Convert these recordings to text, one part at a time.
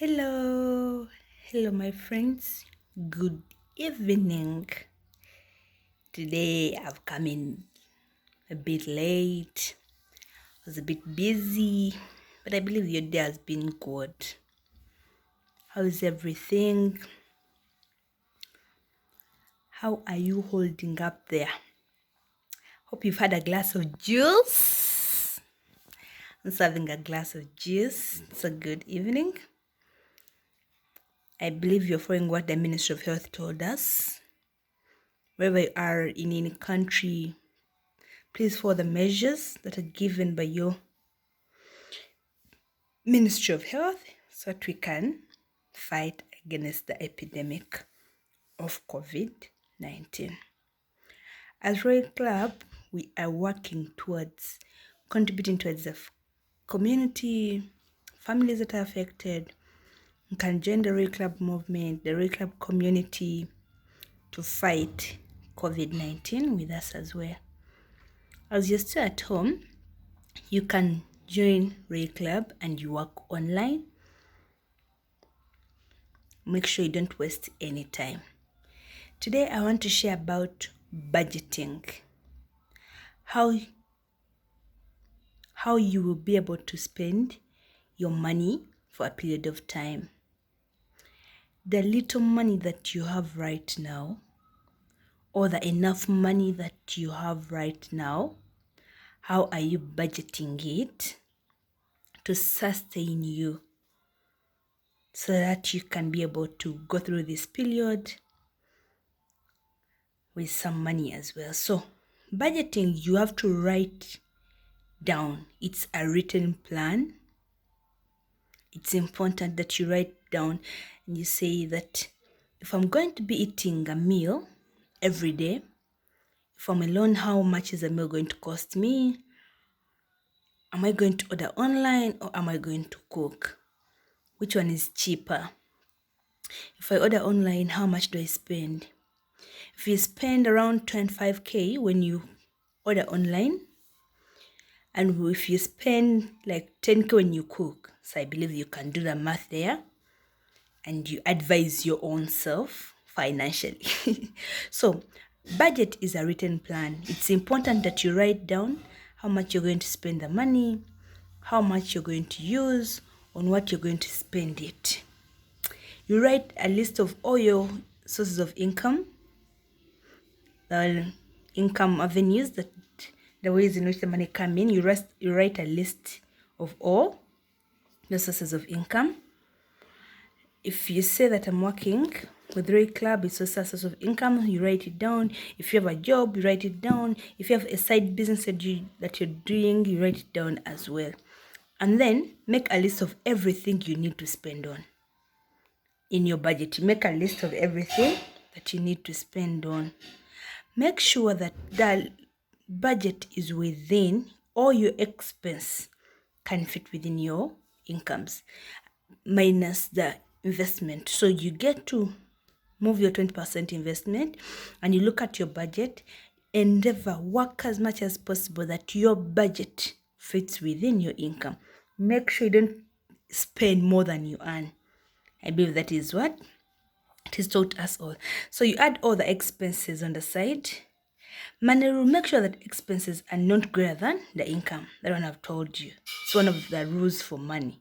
Hello, my friends. Good evening. Today I've come in a bit late. I was a bit busy, but I believe your day has been good. How is everything? How are you holding up there? Hope you've had a glass of juice. I'm serving a glass of juice. It's a good evening. I believe you're following what the Ministry of Health told us. Wherever you are in any country, please follow the measures that are given by your Ministry of Health so that we can fight against the epidemic of COVID-19. As Royal Club, we are working towards contributing towards the community, families that are affected. You can join the Royal Club movement, the Royal Club community to fight COVID-19 with us as well. As you're still at home, you can join Royal Club and you work online. Make sure you don't waste any time. Today I want to share about budgeting. How you will be able to spend your money for a period of time. The little money that you have right now, or the enough money that you have right now, how are you budgeting it to sustain you so that you can be able to go through this period with some money as well? So budgeting, you have to write down. It's a written plan. It's important that you write down and you say that if I'm going to be eating a meal every day, if I'm alone, how much is a meal going to cost me? Am I going to order online or am I going to cook? Which one is cheaper? If I order online, how much do I spend? If you spend around 25k when you order online, and if you spend like 10k when you cook, so I believe you can do the math there and you advise your own self financially. So budget is a written plan. It's important that you write down how much you're going to spend the money, how much you're going to use, on what you're going to spend it. You write a list of all your sources of income, the income avenues, that the ways in which the money come in. You write a list of all the sources of income. If you say that I'm working with Ray Club, it's a source of income, you write it down. If you have a job, you write it down. If you have a side business that you're doing, you write it down as well. And then make a list of everything you need to spend on in your budget. Make a list of everything that you need to spend on. Make sure that the budget is within, all your expense can fit within your incomes minus the investment. So you get to move your 20% investment and you look at your budget. Endeavor, work as much as possible that your budget fits within your income. Make sure you don't spend more than you earn. I believe that is what it is taught us all. So you add all the expenses on the side. Money rule, make sure that expenses are not greater than the income. That one I've told you. It's one of the rules for money.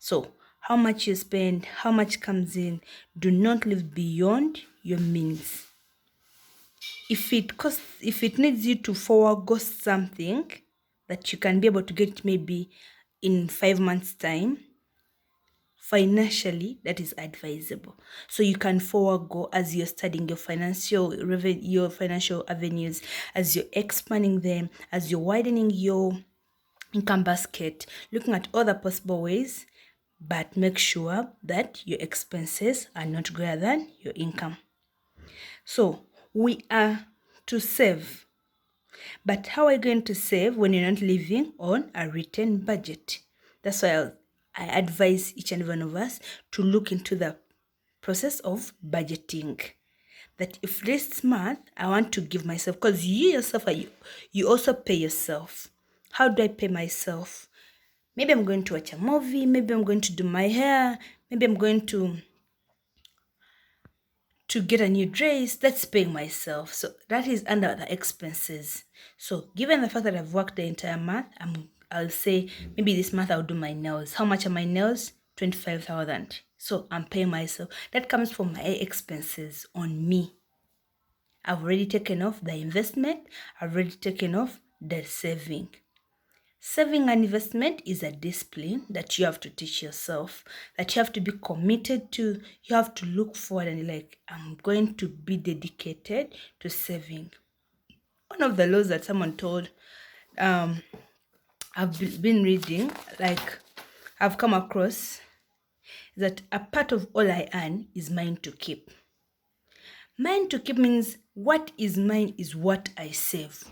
So how much you spend, how much comes in, do not live beyond your means. If it needs you to forego something that you can be able to get maybe in 5 months' time, financially, that is advisable. So you can forego as you're studying your financial avenues, as you're expanding them, as you're widening your income basket, looking at other possible ways, but make sure that your expenses are not greater than your income. So we are to save. But how are you going to save when you're not living on a written budget? That's why I advise each and every one of us to look into the process of budgeting. That if this month I want to give myself, because you yourself, you also pay yourself. How do I pay myself? Maybe I'm going to watch a movie, maybe I'm going to do my hair, maybe I'm going to get a new dress. That's paying myself. So that is under the expenses. So given the fact that I've worked the entire month, I'll say maybe this month I'll do my nails. How much are my nails? 25,000. So I'm paying myself. That comes from my expenses on me. I've already taken off the investment. I've already taken off the saving. Saving and investment is a discipline that you have to teach yourself, that you have to be committed to. You have to look forward and like, I'm going to be dedicated to saving. One of the laws that someone told, I've been reading, like I've come across, is that a part of all I earn is mine to keep. Mine to keep means what is mine is what I save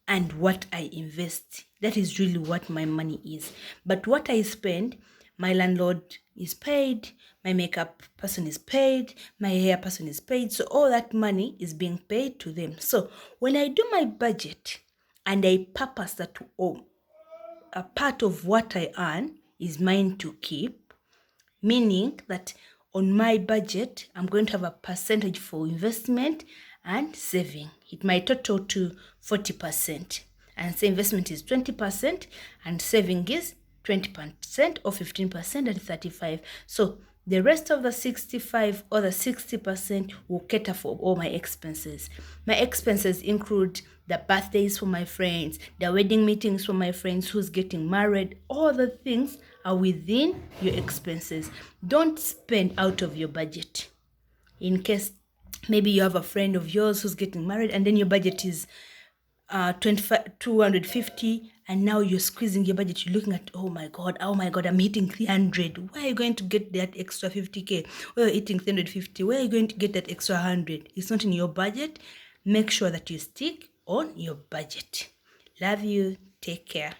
and what I invest. That is really what my money is. But what I spend, my landlord is paid, my makeup person is paid, my hair person is paid. So all that money is being paid to them. So when I do my budget and I purpose that a part of what I earn is mine to keep, meaning that on my budget, I'm going to have a percentage for investment and saving. It might total to 40%. And say investment is 20% and saving is 20% or 15% and 35%. So the rest of the 65 or the 60% will cater for all my expenses. My expenses include the birthdays for my friends, the wedding meetings for my friends who's getting married. All the things are within your expenses. Don't spend out of your budget. In case maybe you have a friend of yours who's getting married and then your budget is 250 and now you're squeezing your budget. You're looking at, oh my god, I'm hitting 300. Where are you going to get that extra 50k? Where are you hitting 350? Where are you going to get that extra 100? It's not in your budget. Make sure that you stick on your budget. Love you. Take care.